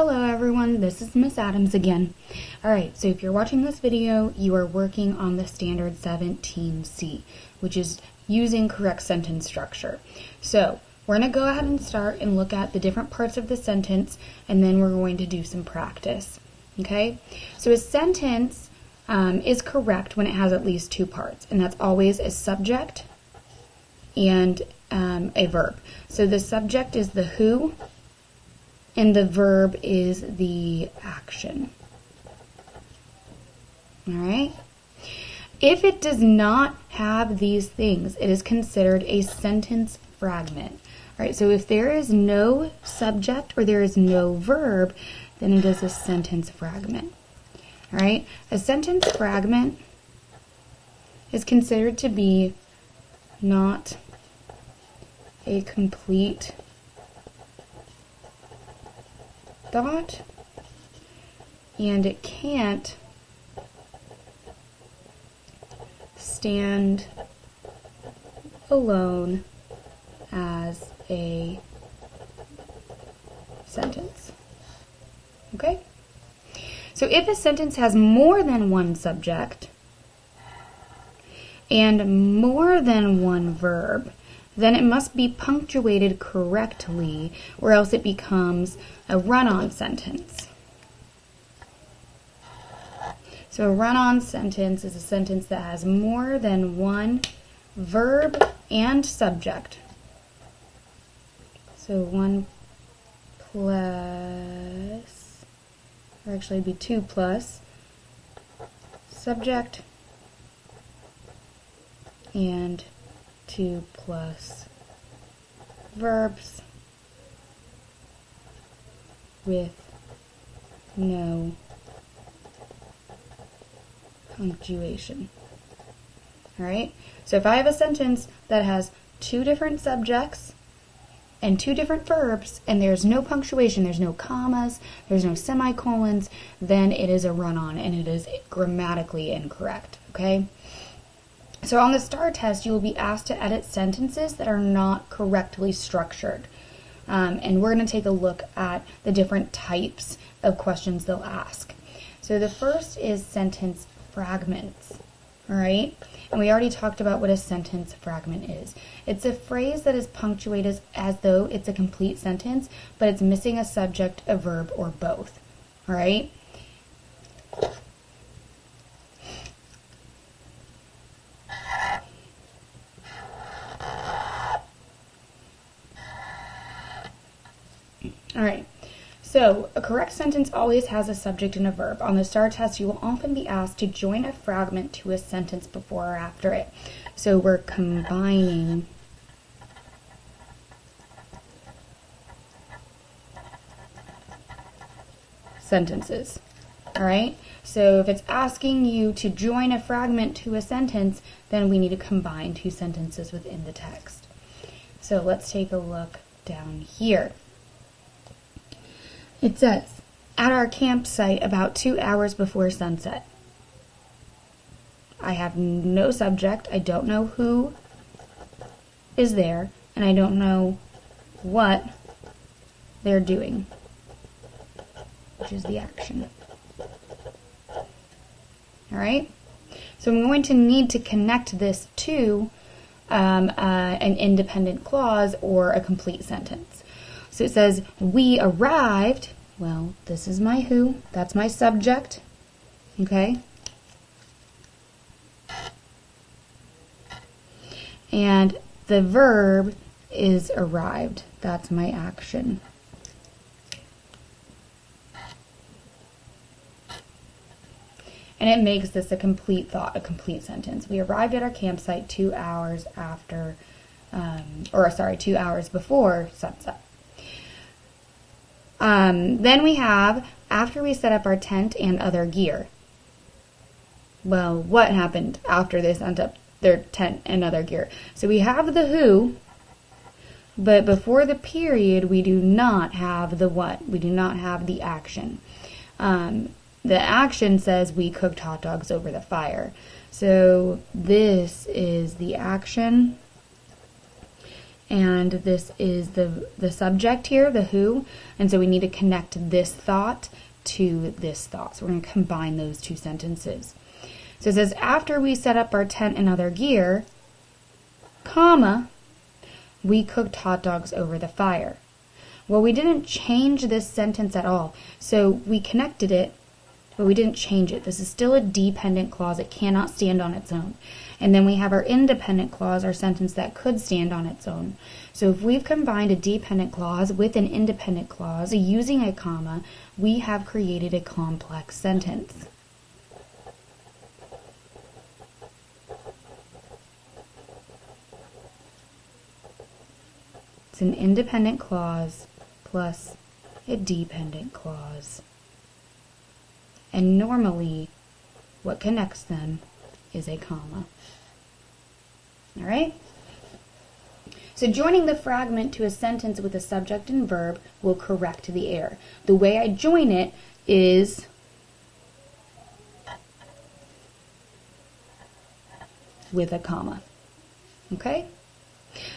Hello everyone, this is Miss Adams again. Alright, so if you're watching this video, you are working on the standard 17C, which is using correct sentence structure. So we're going to go ahead and start and look at the different parts of the sentence, and then we're going to do some practice. Okay, so a sentence is correct when it has at least two parts, and that's always a subject and a verb. So the subject is the who, and the verb is the action. All right? If it does not have these things, it is considered a sentence fragment. All right, so if there is no subject or there is no verb, then it is a sentence fragment. All right? A sentence fragment is considered to be not a complete thought, and it can't stand alone as a sentence. Okay? So if a sentence has more than one subject and more than one verb, then it must be punctuated correctly, or else it becomes a run-on sentence. So a run-on sentence is a sentence that has more than one verb and subject. So one plus, or actually it'd be two plus, subject and two plus verbs with no punctuation. All right? So if I have a sentence that has two different subjects and two different verbs, and there's no punctuation, there's no commas, there's no semicolons, then it is a run-on and it is grammatically incorrect. Okay? So on the STAR test, you will be asked to edit sentences that are not correctly structured. And we're going to take a look at the different types of questions they'll ask. So the first is sentence fragments. All right? And we already talked about what a sentence fragment is. It's a phrase that is punctuated as though it's a complete sentence, but it's missing a subject, a verb, or both. All right? All right, so a correct sentence always has a subject and a verb. On the STAR test, you will often be asked to join a fragment to a sentence before or after it. So we're combining sentences. All right, so if it's asking you to join a fragment to a sentence, then we need to combine two sentences within the text. So let's take a look down here. It says, at our campsite about 2 hours before sunset. I have no subject, I don't know who is there, and I don't know what they're doing, which is the action. Alright? So I'm going to need to connect this to an independent clause or a complete sentence. So it says, we arrived. Well, this is my who. That's my subject. Okay? And the verb is arrived. That's my action. And it makes this a complete thought, a complete sentence. We arrived at our campsite 2 hours after, 2 hours before sunset. Then we have, after we set up our tent and other gear. Well, what happened after they set up their tent and other gear? So we have the who, but before the period, we do not have the what. We do not have the action. The action says we cooked hot dogs over the fire. So this is the action, and this is the subject here, the who, and so we need to connect this thought to this thought. So we're going to combine those two sentences. So it says, after we set up our tent and other gear, comma, we cooked hot dogs over the fire. Well, we didn't change this sentence at all. So we connected it, but we didn't change it. This is still a dependent clause. It cannot stand on its own. And then we have our independent clause, our sentence that could stand on its own. So if we've combined a dependent clause with an independent clause using a comma, we have created a complex sentence. It's an independent clause plus a dependent clause. And normally, what connects them is a comma. All right? So joining the fragment to a sentence with a subject and verb will correct the error. The way I join it is with a comma. Okay?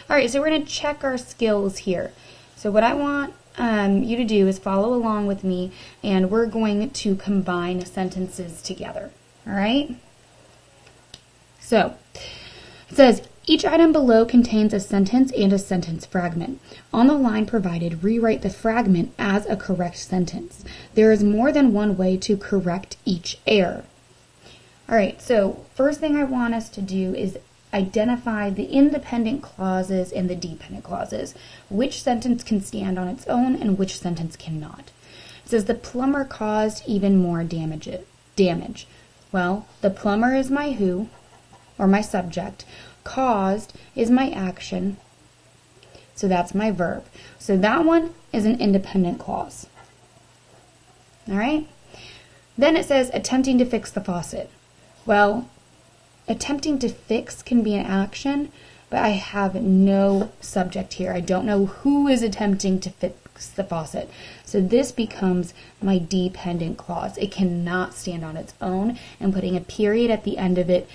All right, so we're going to check our skills here. So what I want you to do is follow along with me, and we're going to combine sentences together. All right? So, it says, each item below contains a sentence and a sentence fragment. On the line provided, rewrite the fragment as a correct sentence. There is more than one way to correct each error. All right, so first thing I want us to do is identify the independent clauses and the dependent clauses. Which sentence can stand on its own and which sentence cannot. It says the plumber caused even more damage. Well, the plumber is my who, or my subject. Caused is my action, so that's my verb. So that one is an independent clause. All right? Then it says attempting to fix the faucet. Well, attempting to fix can be an action, but I have no subject here. I don't know who is attempting to fix the faucet. So this becomes my dependent clause. It cannot stand on its own, and putting a period at the end of it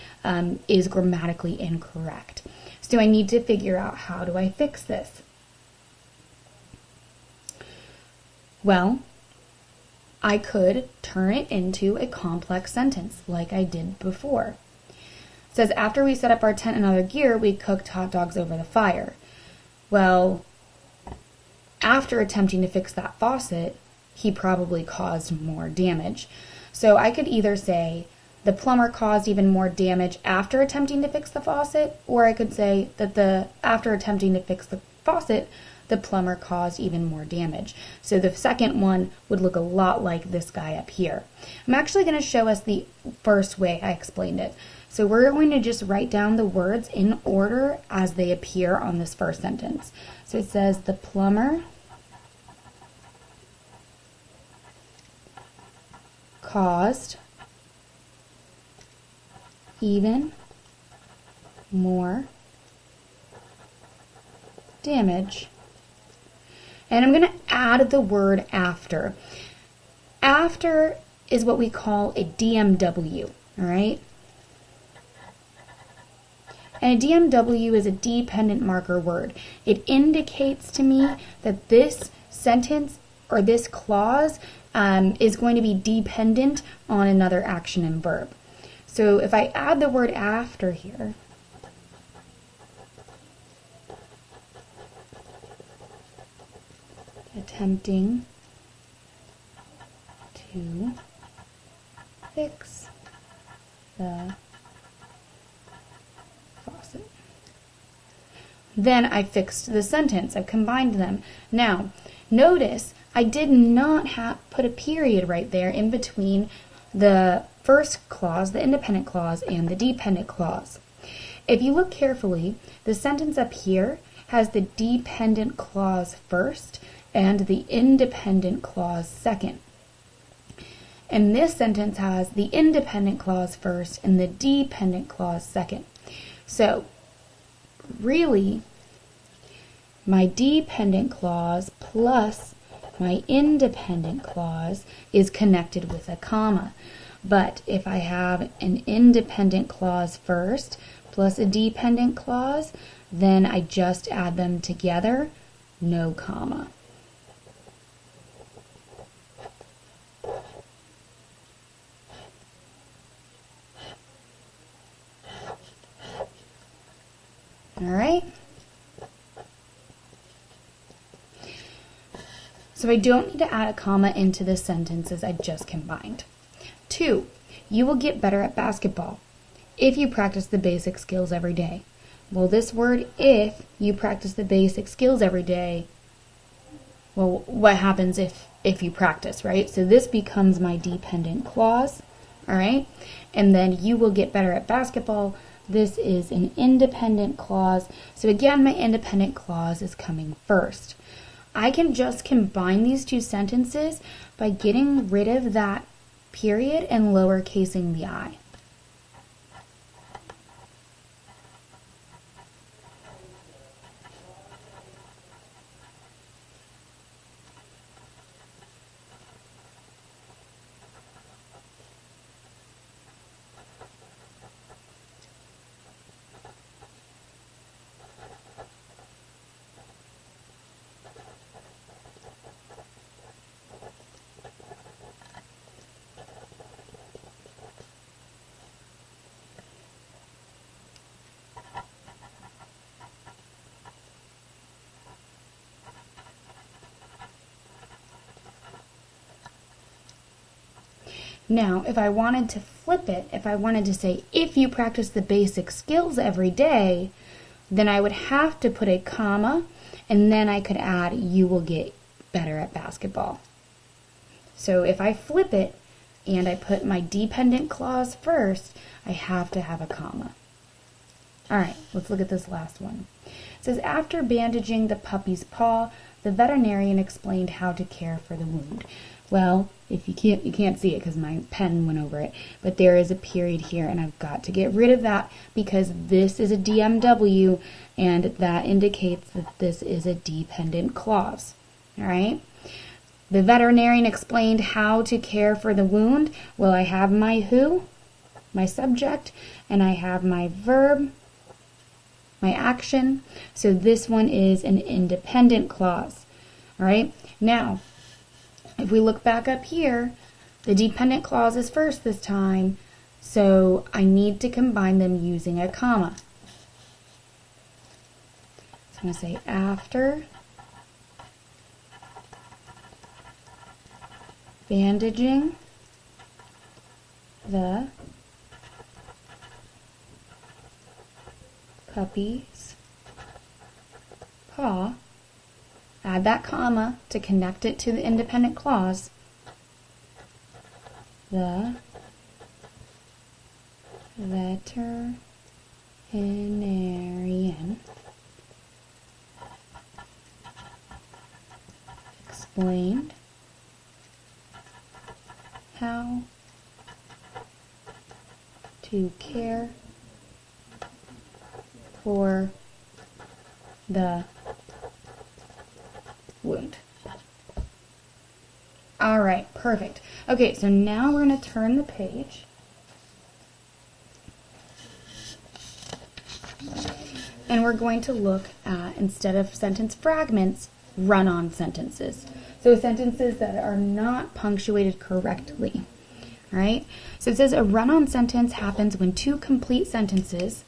is grammatically incorrect. So I need to figure out, how do I fix this? Well, I could turn it into a complex sentence like I did before. It says, after we set up our tent and other gear, we cooked hot dogs over the fire. Well, after attempting to fix that faucet, he probably caused more damage. So I could either say the plumber caused even more damage after attempting to fix the faucet, or I could say that after attempting to fix the faucet, the plumber caused even more damage. So the second one would look a lot like this guy up here. I'm actually going to show us the first way I explained it. So we're going to just write down the words in order as they appear on this first sentence. So it says the plumber caused even more damage. And I'm going to add the word after. After is what we call a DMW, all right? And a DMW is a dependent marker word. It indicates to me that this sentence or this clause is going to be dependent on another action and verb. So if I add the word after here, attempting to fix the faucet. Then I fixed the sentence. I've combined them. Now, notice I did not put a period right there in between the first clause, the independent clause, and the dependent clause. If you look carefully, the sentence up here has the dependent clause first and the independent clause second. And this sentence has the independent clause first and the dependent clause second. So, really, my dependent clause plus my independent clause is connected with a comma. But if I have an independent clause first plus a dependent clause, then I just add them together, no comma. All right. So I don't need to add a comma into the sentences I just combined. 2, you will get better at basketball if you practice the basic skills every day. Well, this word if you practice the basic skills every day, well, what happens if you practice, right? So this becomes my dependent clause, all right? And then you will get better at basketball. This is an independent clause. So again, my independent clause is coming first. I can just combine these two sentences by getting rid of that period and lowercasing the I. Now, if I wanted to flip it, if I wanted to say, if you practice the basic skills every day, then I would have to put a comma, and then I could add, you will get better at basketball. So if I flip it, and I put my dependent clause first, I have to have a comma. All right, let's look at this last one. It says, after bandaging the puppy's paw, the veterinarian explained how to care for the wound. Well, if you can't see it because my pen went over it, but there is a period here, and I've got to get rid of that because this is a DMW, and that indicates that this is a dependent clause. All right? The veterinarian explained how to care for the wound. Well, I have my who, my subject, and I have my verb, my action. So this one is an independent clause. All right? Now, if we look back up here, the dependent clause is first this time, so I need to combine them using a comma. So I'm going to say after bandaging the puppy's paw, add that comma to connect it to the independent clause. The veterinarian explained how to care for the wound. All right, perfect. Okay, so now we're going to turn the page. And we're going to look at, instead of sentence fragments, run-on sentences. So sentences that are not punctuated correctly. All right? So it says a run-on sentence happens when two complete sentences,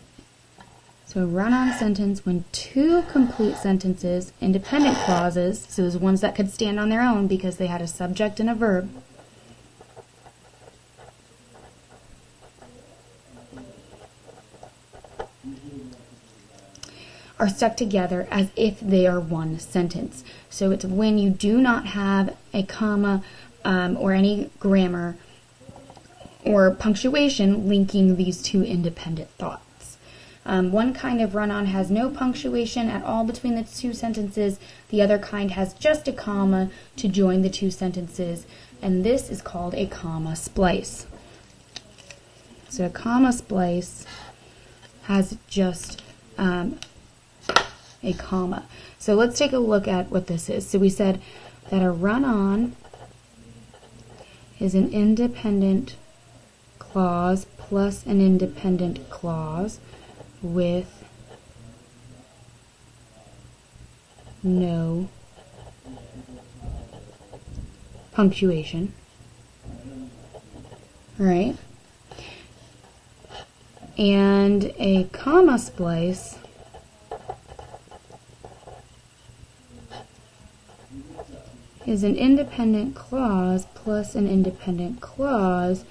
so a run-on sentence when two complete sentences, independent clauses, so those ones that could stand on their own because they had a subject and a verb, are stuck together as if they are one sentence. So it's when you do not have a comma or any grammar or punctuation linking these two independent thoughts. One kind of run-on has no punctuation at all between the two sentences. The other kind has just a comma to join the two sentences, and this is called a comma splice. So a comma splice has just a comma. So let's take a look at what this is. So we said that a run-on is an independent clause plus an independent clause with no punctuation. All right. And a comma splice is an independent clause plus an independent clause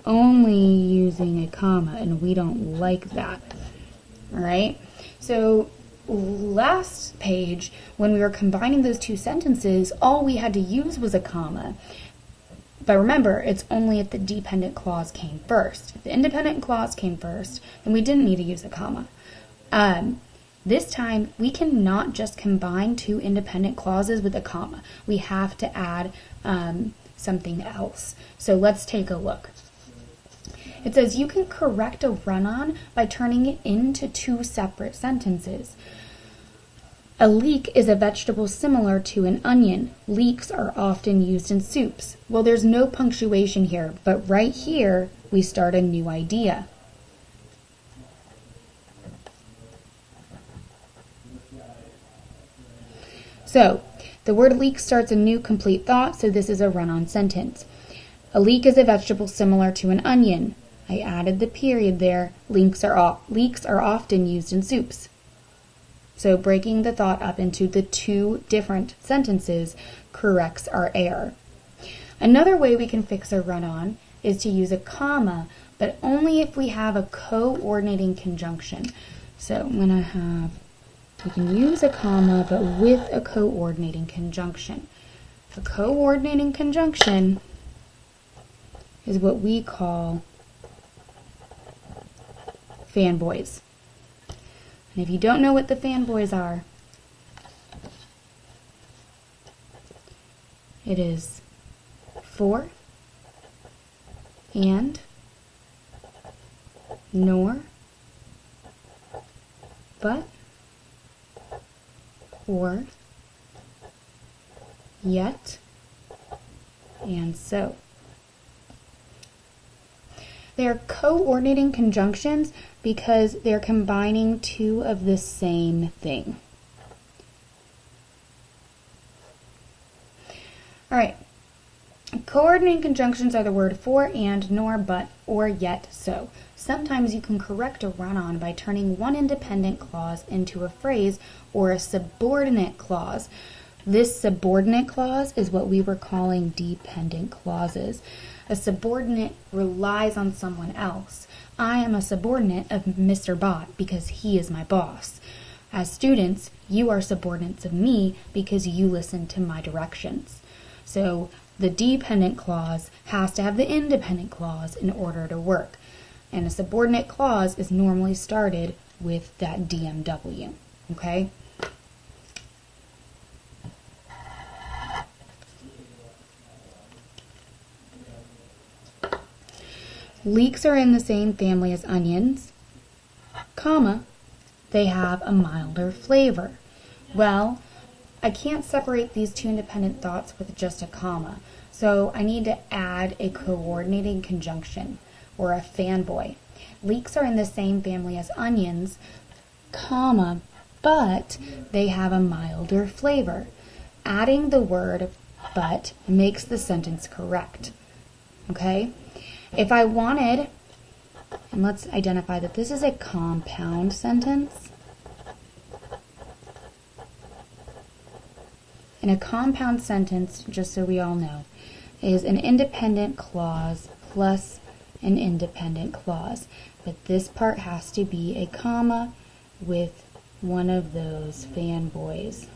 only using a comma, and we don't like that. All right? So last page, when we were combining those two sentences, all we had to use was a comma. But remember, it's only if the dependent clause came first. If the independent clause came first, then we didn't need to use a comma. This time, we cannot just combine two independent clauses with a comma. We have to add something else. So let's take a look. It says you can correct a run-on by turning it into two separate sentences. A leek is a vegetable similar to an onion. Leeks are often used in soups. Well, there's no punctuation here, but right here we start a new idea. So, the word leek starts a new complete thought, so this is a run-on sentence. A leek is a vegetable similar to an onion. I added the period there. Leeks are often used in soups. So breaking the thought up into the two different sentences corrects our error. Another way we can fix a run-on is to use a comma, but only if we have a coordinating conjunction. So I'm going to have, we can use a comma, but with a coordinating conjunction. A coordinating conjunction is what we call fanboys. And if you don't know what the fanboys are, it is for, and, nor, but, or, yet, and so. They are coordinating conjunctions because they're combining two of the same thing. All right. Coordinating conjunctions are the word for, and, nor, but, or, yet, so. Sometimes you can correct a run-on by turning one independent clause into a phrase or a subordinate clause. This subordinate clause is what we were calling dependent clauses. A subordinate relies on someone else. I am a subordinate of Mr. Bott because he is my boss. As students, you are subordinates of me because you listen to my directions. So the dependent clause has to have the independent clause in order to work. And a subordinate clause is normally started with that DMW. Okay? Leeks are in the same family as onions, comma, they have a milder flavor. Well, I can't separate these two independent thoughts with just a comma, so I need to add a coordinating conjunction, or a fanboy. Leeks are in the same family as onions, comma, but they have a milder flavor. Adding the word but makes the sentence correct. Okay? If I wanted, and let's identify that this is a compound sentence. And a compound sentence, just so we all know, is an independent clause plus an independent clause. But this part has to be a comma with one of those fanboys.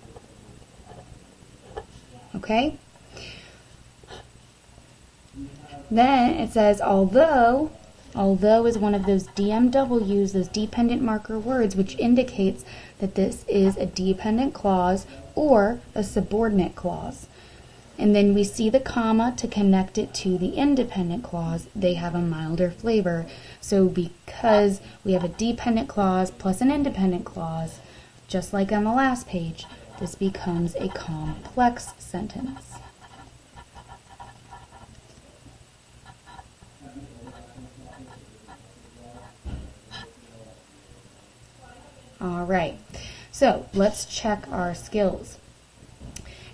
Okay? Then it says, although is one of those DMWs, those dependent marker words, which indicates that this is a dependent clause or a subordinate clause. And then we see the comma to connect it to the independent clause. They have a milder flavor. So because we have a dependent clause plus an independent clause, just like on the last page, this becomes a complex sentence. All right, So let's check our skills.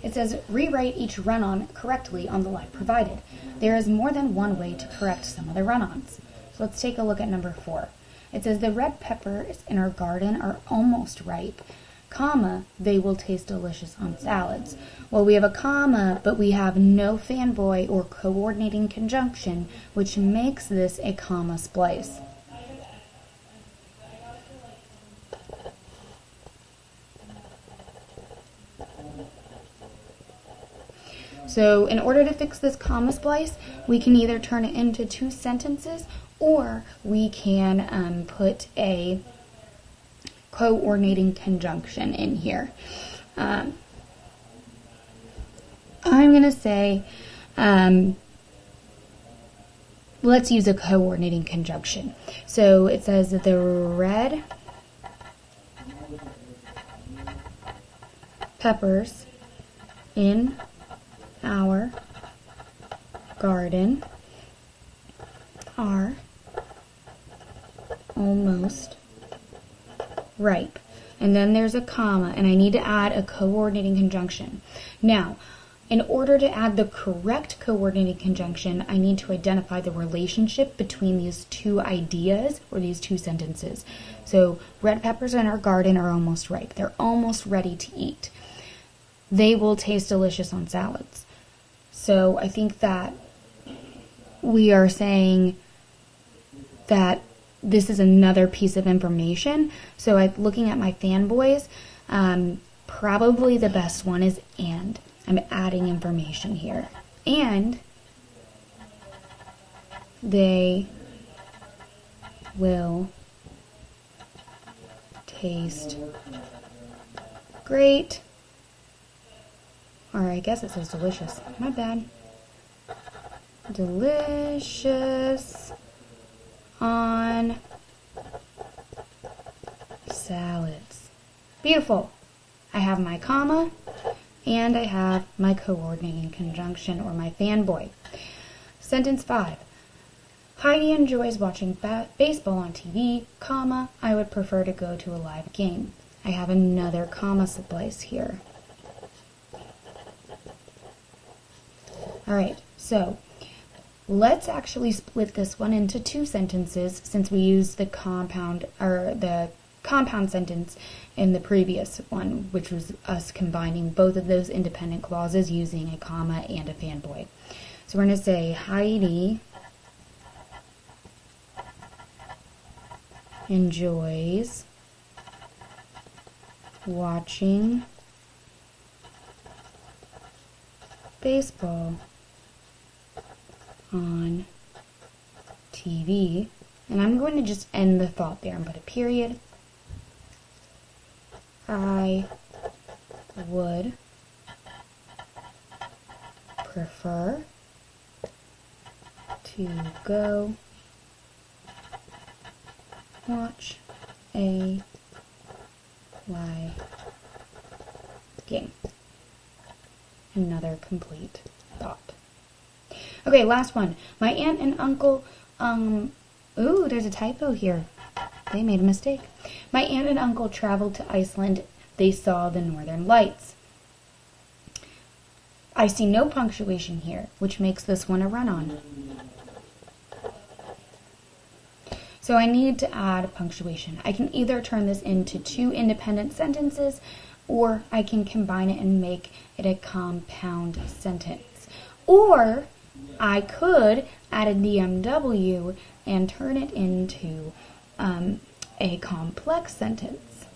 It says, rewrite each run-on correctly on the line provided. There is more than one way to correct some of the run-ons. So let's take a look at number 4. It says, the red peppers in our garden are almost ripe, comma, they will taste delicious on salads. Well, we have a comma, but we have no fanboy or coordinating conjunction, which makes this a comma splice. So in order to fix this comma splice, we can either turn it into 2 sentences, or we can put a coordinating conjunction in here. I'm going to say, let's use a coordinating conjunction. So it says that the red peppers in our garden are almost ripe. And then there's a comma, and I need to add a coordinating conjunction. Now, in order to add the correct coordinating conjunction, I need to identify the relationship between these 2 ideas or these 2 sentences. So, red peppers in our garden are almost ripe. They're almost ready to eat. They will taste delicious on salads. So I think that we are saying that this is another piece of information. So looking at my fanboys, probably the best one is and. I'm adding information here. And they will taste great. Or I guess it says delicious. My bad. Delicious on salads. Beautiful. I have my comma and I have my coordinating conjunction or my fanboy. Sentence 5. Heidi enjoys watching baseball on TV, comma, I would prefer to go to a live game. I have another comma splice here. Alright, so let's actually split this one into 2 sentences since we used the compound sentence in the previous one, which was us combining both of those independent clauses using a comma and a fanboy. So we're going to say Heidi enjoys watching baseball on TV, and I'm going to just end the thought there and put a period. I would prefer to go watch a live game. Another complete thought. Okay, last one. My aunt and uncle, ooh, there's a typo here. They made a mistake. My aunt and uncle traveled to Iceland. They saw the northern lights. I see no punctuation here, which makes this one a run-on. So I need to add punctuation. I can either turn this into 2 independent sentences, or I can combine it and make it a compound sentence. Or I could add a DMW and turn it into a complex sentence.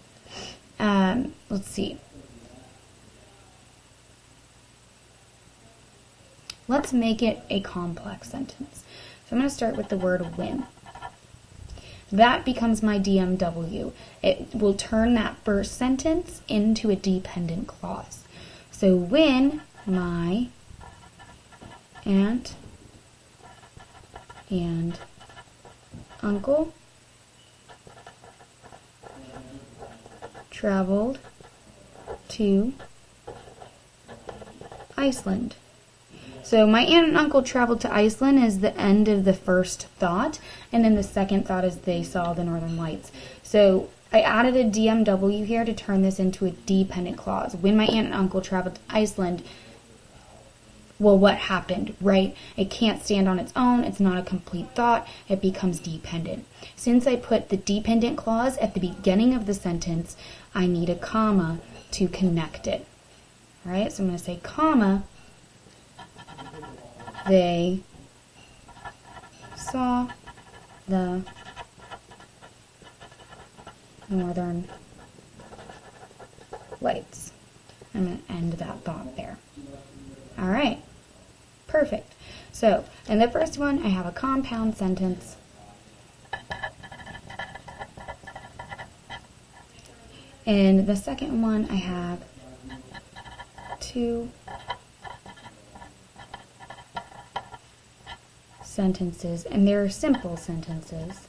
Let's see. Let's make it a complex sentence. So I'm going to start with the word when. That becomes my DMW. It will turn that first sentence into a dependent clause. So when my aunt and uncle traveled to Iceland. So my aunt and uncle traveled to Iceland is the end of the first thought, and then the second thought is they saw the northern lights. So I added a DMW here to turn this into a dependent clause. When my aunt and uncle traveled to Iceland, well, what happened, right? It can't stand on its own. It's not a complete thought. It becomes dependent. Since I put the dependent clause at the beginning of the sentence, I need a comma to connect it. All right, so I'm going to say, comma, they saw the northern lights. I'm going to end that thought there. All right, perfect. So in the first one, I have a compound sentence. In the second one, I have two sentences, and they're simple sentences.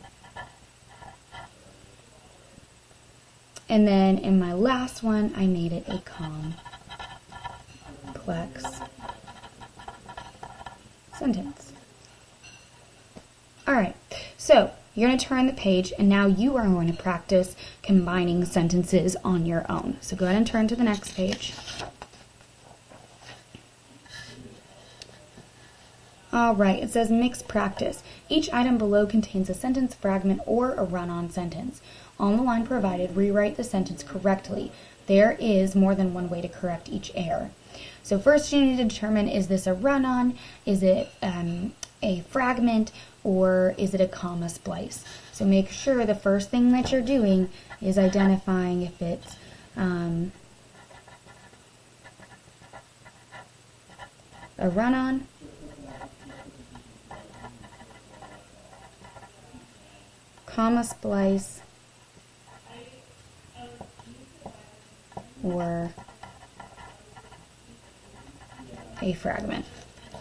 And then in my last one, I made it a complex sentence. All right, so you're going to turn the page, and now you are going to practice combining sentences on your own. So go ahead and turn to the next page. All right, it says mixed practice. Each item below contains a sentence fragment or a run-on sentence. On the line provided, rewrite the sentence correctly. There is more than one way to correct each error. So first you need to determine, is this a run-on, is it a fragment, or is it a comma splice? So make sure the first thing that you're doing is identifying if it's a run-on, comma splice, or a fragment.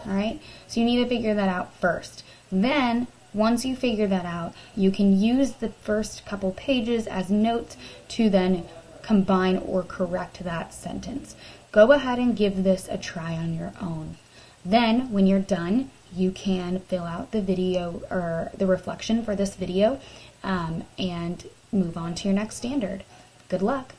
All right, so you need to figure that out first. Then, once you figure that out, you can use the first couple pages as notes to then combine or correct that sentence. Go ahead and give this a try on your own. Then, when you're done, you can fill out the video or the reflection for this video and move on to your next standard. Good luck.